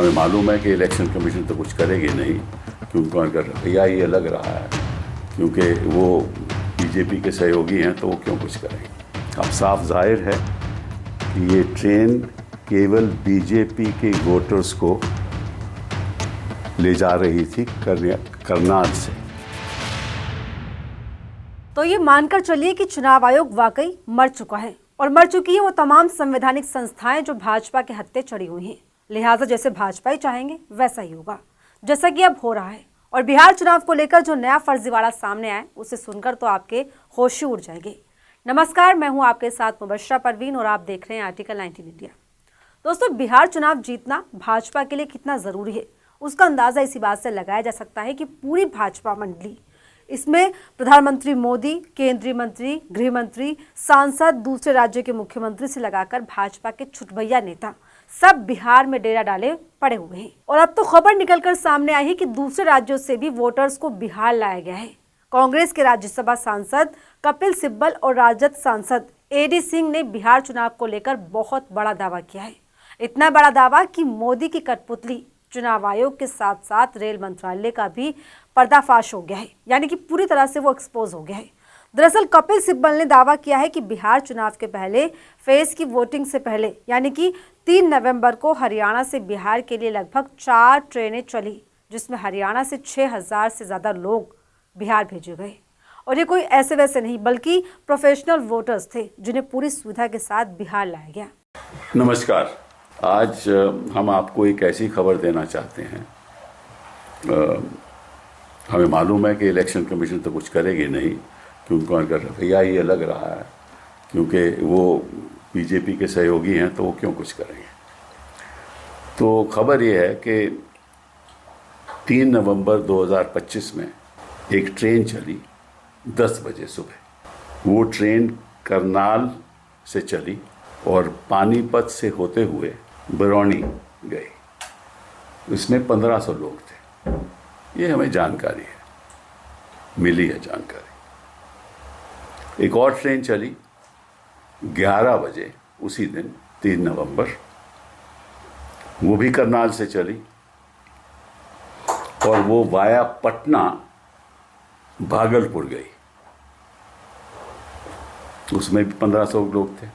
हमें मालूम है कि इलेक्शन कमीशन तो कुछ करेगी नहीं, क्योंकि उनका रवैया ये लग रहा है, क्योंकि वो बीजेपी के सहयोगी हैं, तो वो क्यों कुछ करेंगे। अब साफ जाहिर है कि ये ट्रेन केवल बीजेपी के वोटर्स को ले जा रही थी करनाल से। तो ये मानकर चलिए कि चुनाव आयोग वाकई मर चुका है और मर चुकी है वो तमाम संवैधानिक संस्थाएं जो भाजपा के हत्थे चढ़ी हुई हैं। लिहाजा जैसे भाजपा ही चाहेंगे वैसा ही होगा, जैसा कि अब हो रहा है। और बिहार चुनाव को लेकर जो नया फर्जीवाड़ा सामने आया उसे सुनकर तो आपके होश ही उड़ जाएंगे। नमस्कार, मैं हूं आपके साथ मुबशरा परवीन और आप देख रहे हैं आर्टिकल 19 इंडिया। दोस्तों, बिहार चुनाव जीतना भाजपा के लिए कितना जरूरी है उसका अंदाजा इसी बात से लगाया जा सकता है कि पूरी भाजपा मंडली, इसमें प्रधानमंत्री मोदी, केंद्रीय मंत्री, गृह मंत्री, सांसद, दूसरे राज्य के मुख्यमंत्री से लगाकर भाजपा के छुटभैया नेता सब बिहार में डेरा डाले पड़े हुए हैं। और अब तो खबर निकलकर सामने आई है कि दूसरे राज्यों से भी वोटर्स को बिहार लाया गया है। कांग्रेस के राज्यसभा सांसद कपिल सिब्बल और राजद सांसद एडी सिंह ने बिहार चुनाव को लेकर बहुत बड़ा दावा किया है। इतना बड़ा दावा कि मोदी की कठपुतली चुनाव आयोग के साथ साथ रेल मंत्रालय का भी पर्दाफाश हो गया है, यानी कि पूरी तरह से वो एक्सपोज हो गया है। दरअसल कपिल सिब्बल ने दावा किया है कि बिहार चुनाव के पहले फेज की वोटिंग से पहले, यानी कि 3 नवंबर को हरियाणा से बिहार के लिए लगभग 4 ट्रेनें चली, जिसमें हरियाणा से 6000 से ज़्यादा लोग बिहार भेजे गए। और ये कोई ऐसे वैसे नहीं बल्कि प्रोफेशनल वोटर्स थे जिन्हें पूरी सुविधा के साथ बिहार लाया गया। नमस्कार, आज हम आपको एक ऐसी खबर देना चाहते हैं। हमें मालूम है कि इलेक्शन कमीशन तो कुछ करेगी नहीं, क्योंकि उनका रवैया ही लग रहा है, क्योंकि वो बीजेपी के सहयोगी हैं, तो वो क्यों कुछ करेंगे। तो खबर ये है कि 3 नवंबर 2025 में एक ट्रेन चली 10 बजे सुबह। वो ट्रेन करनाल से चली और पानीपत से होते हुए बरौनी गई। इसमें 1500 लोग थे। ये हमें जानकारी है, मिली है जानकारी। एक और ट्रेन चली 11 बजे उसी दिन 3 नवंबर, वो भी करनाल से चली और वो वाया पटना भागलपुर गई। उसमें भी 1500 लोग थे।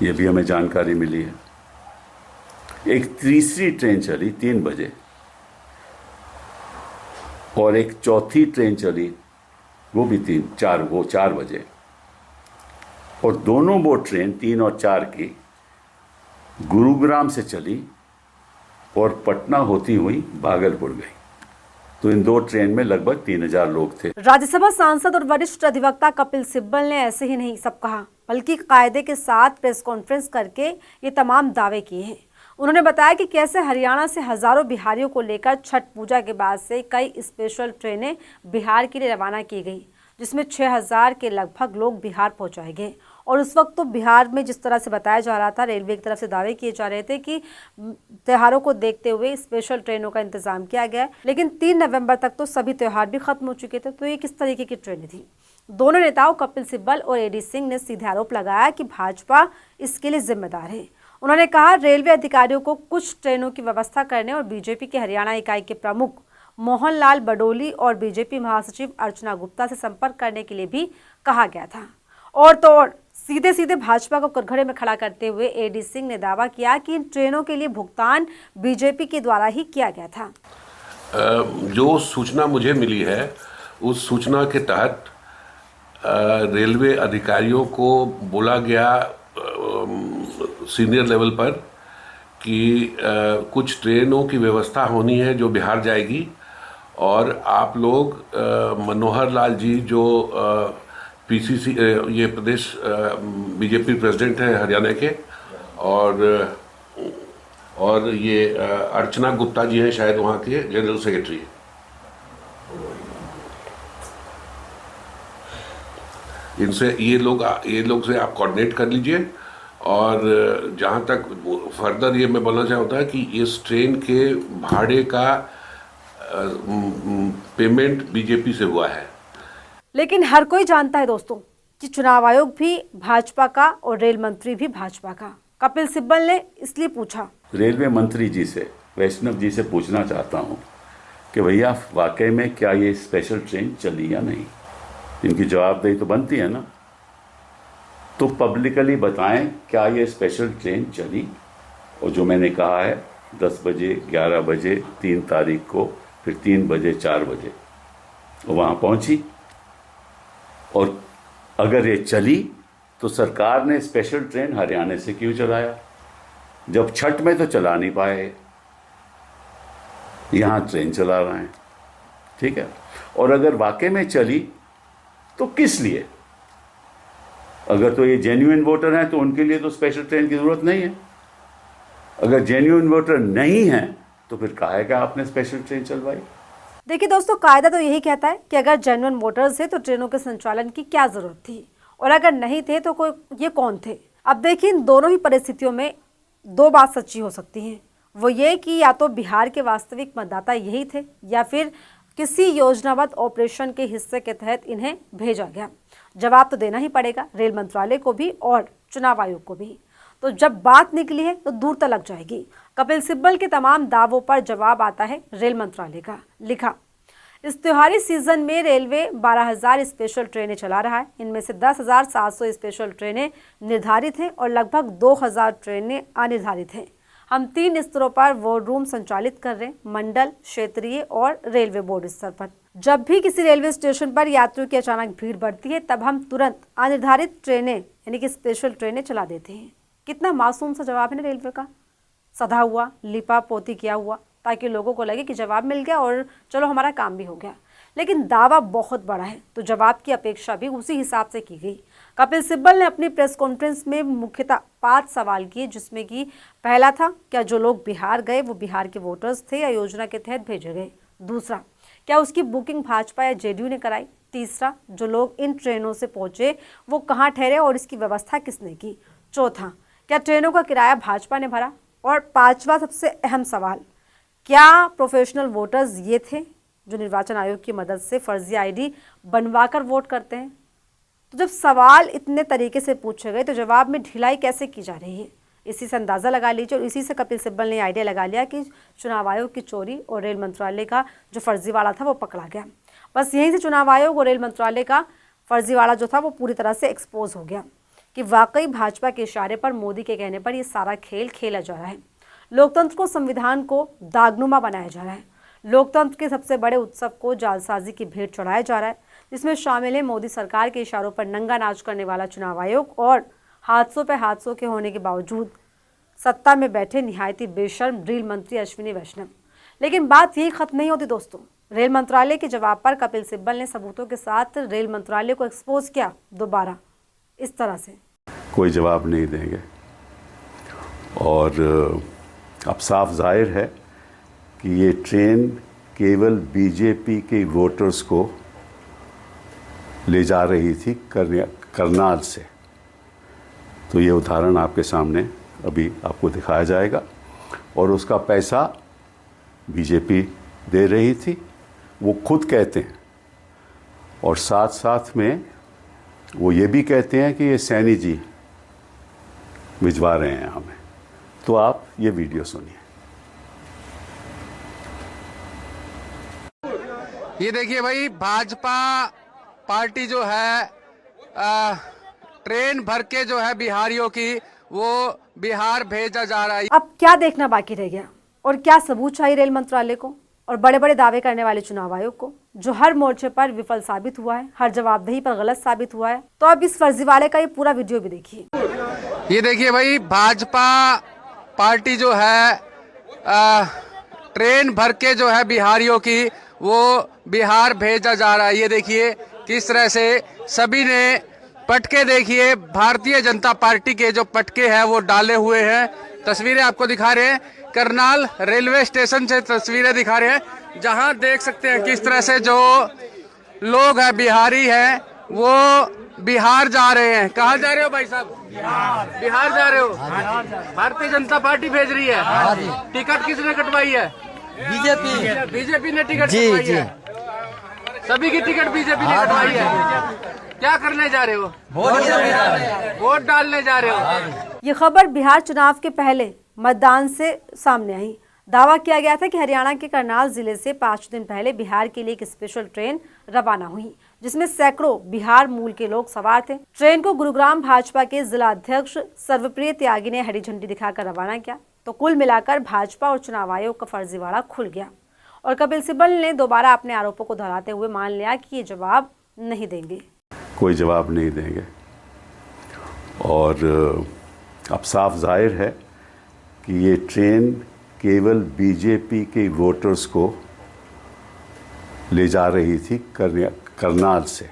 ये भी हमें जानकारी मिली है। एक तीसरी ट्रेन चली 3 बजे और एक चौथी ट्रेन चली, वो भी 4 बजे। और दोनों वो ट्रेन 3 और 4 की गुरुग्राम से चली और पटना होती हुई भागलपुर गई। तो इन 2 ट्रेन में लगभग 3000 लोग थे। राज्यसभा सांसद और वरिष्ठ अधिवक्ता कपिल सिब्बल ने ऐसे ही नहीं सब कहा, बल्कि कायदे के साथ प्रेस कॉन्फ्रेंस करके ये तमाम दावे किए हैं। उन्होंने बताया कि कैसे हरियाणा से हजारों बिहारियों को लेकर छठ पूजा के बाद से कई स्पेशल ट्रेनें बिहार के लिए रवाना की गई, जिसमें 6000 के लगभग लोग बिहार पहुंचाए गए। और उस वक्त तो बिहार में जिस तरह से बताया जा रहा था, रेलवे की तरफ से दावे किए जा रहे थे कि त्योहारों को देखते हुए स्पेशल ट्रेनों का इंतजाम किया गया है। लेकिन 3 नवंबर तक तो सभी त्यौहार भी खत्म हो चुके थे। तो ये किस तरीके की ट्रेनें थी? दोनों नेताओं कपिल सिब्बल और एडी सिंह ने सीधे आरोप लगाया कि भाजपा इसके लिए जिम्मेदार है। उन्होंने कहा, रेलवे अधिकारियों को कुछ ट्रेनों की व्यवस्था करने और बीजेपी के हरियाणा इकाई के प्रमुख मोहनलाल बडोली और बीजेपी महासचिव अर्चना गुप्ता से संपर्क करने के लिए भी कहा गया था। और तो और सीधे सीधे भाजपा को कटघरे में खड़ा करते हुए एडी सिंह ने दावा किया कि इन ट्रेनों के लिए भुगतान बीजेपी के द्वारा ही किया गया था। जो सूचना मुझे मिली है, उस सूचना के तहत रेलवे अधिकारियों को बोला गया सीनियर लेवल पर कि कुछ ट्रेनों की व्यवस्था होनी है जो बिहार जाएगी, और आप लोग मनोहर लाल जी जो पीसीसी ये प्रदेश बीजेपी प्रेसिडेंट हैं हरियाणा के, और ये अर्चना गुप्ता जी हैं शायद वहाँ के जनरल सेक्रेटरी। इनसे ये लोग से आप कोऑर्डिनेट कर लीजिए। और जहाँ तक फर्दर ये मैं बोलना चाहता हूँ कि इस ट्रेन के भाड़े का पेमेंट बीजेपी से हुआ है। लेकिन हर कोई जानता है दोस्तों कि चुनाव आयोग भी भाजपा का और रेल मंत्री भी भाजपा का। कपिल सिब्बल ने इसलिए पूछा। रेलवे मंत्री जी से, वैष्णव जी से पूछना चाहता हूं कि भैया वाकई में क्या ये स्पेशल ट्रेन चली या नहीं। इनकी जवाबदेही तो बनती है ना, तो पब्लिकली बताएं क्या ये स्पेशल ट्रेन चली। और जो मैंने कहा है 10 बजे, 11 बजे, 3 तारीख को, फिर 3 बजे, 4 बजे वहाँ पहुंची। और अगर ये चली तो सरकार ने स्पेशल ट्रेन हरियाणा से क्यों चलाया, जब छठ में तो चला नहीं पाए, यहाँ ट्रेन चला रहे हैं। ठीक है, और अगर वाकई में चली तो किस लिए? अगर तो ये जेन्युइन वोटर हैं तो उनके लिए तो स्पेशल ट्रेन की जरूरत नहीं है। अगर जेन्युइन वोटर नहीं है तो फिर काहे का आपने स्पेशल ट्रेन चलवाई? देखिए दोस्तों, कायदा तो यही कहता है कि अगर जेन्युइन वोटर्स थे तो ट्रेनों के संचालन की क्या जरूरत थी, और अगर नहीं थे तो ये कौन थे। अब देखिए, इन दोनों ही परिस्थितियों में 2 बात सच्ची हो सकती हैं। वो ये कि या तो बिहार के वास्तविक मतदाता यही थे, या फिर किसी योजनाबद्ध ऑपरेशन के हिस्से के तहत इन्हें भेजा गया। जवाब तो देना ही पड़ेगा रेल मंत्रालय को भी और चुनाव आयोग को भी। तो जब बात निकली है तो दूर तक लग जाएगी। कपिल सिब्बल के तमाम दावों पर जवाब आता है रेल मंत्रालय का। लिखा, इस त्योहारी सीजन में रेलवे 12,000 स्पेशल ट्रेनें चला रहा है। इनमें से 10,700 स्पेशल ट्रेनें निर्धारित हैं और लगभग 2,000 ट्रेनें अनिर्धारित हैं। हम 3 स्तरों पर वॉर रूम संचालित कर रहे हैं, मंडल, क्षेत्रीय और रेलवे बोर्ड स्तर पर। जब भी किसी रेलवे स्टेशन पर यात्रियों की अचानक भीड़ बढ़ती है तब हम तुरंत अनिर्धारित ट्रेनें यानी कि स्पेशल ट्रेनें चला देते हैं। कितना मासूम सा जवाब है ना रेलवे का, सधा हुआ, लिपा पोती किया हुआ, ताकि लोगों को लगे कि जवाब मिल गया और चलो हमारा काम भी हो गया। लेकिन दावा बहुत बड़ा है तो जवाब की अपेक्षा भी उसी हिसाब से की गई। कपिल सिब्बल ने अपनी प्रेस कॉन्फ्रेंस में मुख्यतः 5 सवाल किए, जिसमें कि पहला था, क्या जो लोग बिहार गए वो बिहार के वोटर्स थे या योजना के तहत भेजे गए। दूसरा, क्या उसकी बुकिंग भाजपा या जेडीयू ने कराई। तीसरा, जो लोग इन ट्रेनों से पहुंचे वो कहाँ ठहरे और इसकी व्यवस्था किसने की। चौथा, क्या ट्रेनों का किराया भाजपा ने भरा। और 5वां सबसे अहम सवाल, क्या प्रोफेशनल वोटर्स ये थे जो निर्वाचन आयोग की मदद से फर्जी आईडी बनवाकर वोट करते हैं। तो जब सवाल इतने तरीके से पूछे गए तो जवाब में ढिलाई कैसे की जा रही है, इसी से अंदाज़ा लगा लीजिए। और इसी से कपिल सिब्बल ने आइडिया लगा लिया कि चुनाव आयोग की चोरी और रेल मंत्रालय का जो फर्जीवाड़ा था वो पकड़ा गया। बस यहीं से चुनाव आयोग और रेल मंत्रालय का फर्जीवाड़ा जो था वो पूरी तरह से एक्सपोज हो गया कि वाकई भाजपा के इशारे पर, मोदी के कहने पर ये सारा खेल खेला जा रहा है। लोकतंत्र को, संविधान को दागनुमा बनाया जा रहा है। लोकतंत्र के सबसे बड़े उत्सव को जालसाजी की भेंट चढ़ाया जा रहा है, जिसमें शामिल है मोदी सरकार के इशारों पर नंगा नाच करने वाला चुनाव आयोग और हादसों पे हादसों के होने के बावजूद सत्ता में बैठे निहायती बेशर्म रेल मंत्री अश्विनी वैष्णव। लेकिन बात यही खत्म नहीं होती दोस्तों। रेल मंत्रालय के जवाब पर कपिल सिब्बल ने सबूतों के साथ रेल मंत्रालय को एक्सपोज किया दोबारा इस तरह से। कोई जवाब नहीं देंगे और अब साफ जाहिर है कि ये ट्रेन केवल बीजेपी के वोटर्स को ले जा रही थी करनाल से। तो ये उदाहरण आपके सामने अभी आपको दिखाया जाएगा। और उसका पैसा बीजेपी दे रही थी, वो खुद कहते हैं। और साथ साथ में वो ये भी कहते हैं कि ये सैनी जी भिजवा रहे हैं हमें। तो आप ये वीडियो सुनिए। ये देखिए भाई, भाजपा पार्टी जो है ट्रेन भर के जो है बिहारियों की वो बिहार भेजा जा रहा है। अब क्या देखना बाकी रह गया और क्या सबूत चाहिए रेल मंत्रालय को और बड़े बड़े दावे करने वाले चुनाव आयोग को, जो हर मोर्चे पर विफल साबित हुआ है, हर जवाबदेही पर गलत साबित हुआ है। तो अब इस फर्जीवाड़े का ये पूरा वीडियो भी देखिए। ये देखिए भाई, भाजपा पार्टी जो है ट्रेन भर के जो है बिहारियों की वो बिहार भेजा जा रहा है। ये देखिए किस तरह से सभी ने पटके, देखिए भारतीय जनता पार्टी के जो पटके हैं वो डाले हुए हैं। तस्वीरें आपको दिखा रहे हैं, करनाल रेलवे स्टेशन से तस्वीरें दिखा रहे हैं, जहां देख सकते हैं किस तरह से जो लोग हैं, बिहारी हैं, वो बिहार जा रहे हैं। कहाँ जा रहे हो भाई साहब? बिहार जा रहे हो? भारतीय जनता पार्टी भेज रही है। टिकट किसने कटवाई है? बीजेपी ने टिकट कटवाई है। सभी की टिकट बीजेपी ने कटवाई है। क्या करने जा रहे हो? वोट डालने जा रहे हो। ये खबर बिहार चुनाव के पहले मतदान से सामने आई। दावा किया गया था कि हरियाणा के करनाल जिले से 5 दिन पहले बिहार के लिए एक स्पेशल ट्रेन रवाना हुई, जिसमें सैकड़ों बिहार मूल के लोग सवार थे। ट्रेन को गुरुग्राम भाजपा के जिला अध्यक्ष सर्वप्रिय त्यागी ने हरी झंडी दिखाकर रवाना किया। तो कुल मिलाकर भाजपा और चुनाव आयोग का फर्जीवाड़ा खुल गया और कपिल सिब्बल ने दोबारा अपने आरोपों को दोहराते हुए मान लिया कि ये जवाब नहीं देंगे। कोई जवाब नहीं देंगे और अब साफ जाहिर है कि ये ट्रेन केवल बीजेपी के वोटर्स को ले जा रही थी करनाल से।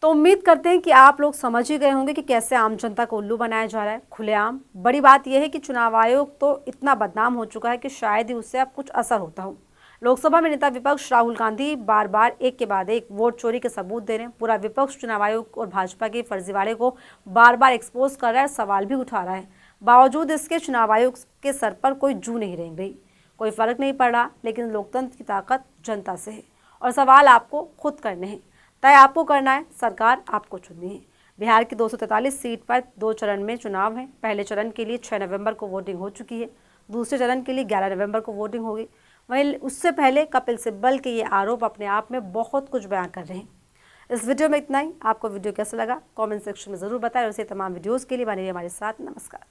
तो उम्मीद करते हैं कि आप लोग समझ ही गए होंगे कि कैसे आम जनता को उल्लू बनाया जा रहा है खुलेआम। बड़ी बात यह है कि चुनाव आयोग तो इतना बदनाम हो चुका है कि शायद ही उससे अब कुछ असर होता हो। लोकसभा में नेता विपक्ष राहुल गांधी बार बार एक के बाद एक वोट चोरी के सबूत दे रहे हैं। पूरा विपक्ष चुनाव आयोग और भाजपा के फर्जीवाड़े को बार बार एक्सपोज कर रहा है, सवाल भी उठा रहा है। बावजूद इसके चुनाव आयोग के सर पर कोई जू नहीं रेंग रही, कोई फर्क नहीं पड़ रहा। लेकिन लोकतंत्र की ताकत जनता से है और सवाल आपको खुद करने हैं। तय आपको करना है, सरकार आपको चुननी है। बिहार की 243 सीट पर 2 चरण में चुनाव है। पहले चरण के लिए 6 नवंबर को वोटिंग हो चुकी है, दूसरे चरण के लिए 11 नवंबर को वोटिंग होगी। वहीं उससे पहले कपिल सिब्बल के ये आरोप अपने आप में बहुत कुछ बयां कर रहे हैं। इस वीडियो में इतना ही। आपको वीडियो कैसा लगा कमेंट सेक्शन में ज़रूर बताएं और ऐसे तमाम वीडियोज़ के लिए बने रहिए हमारे साथ। नमस्कार।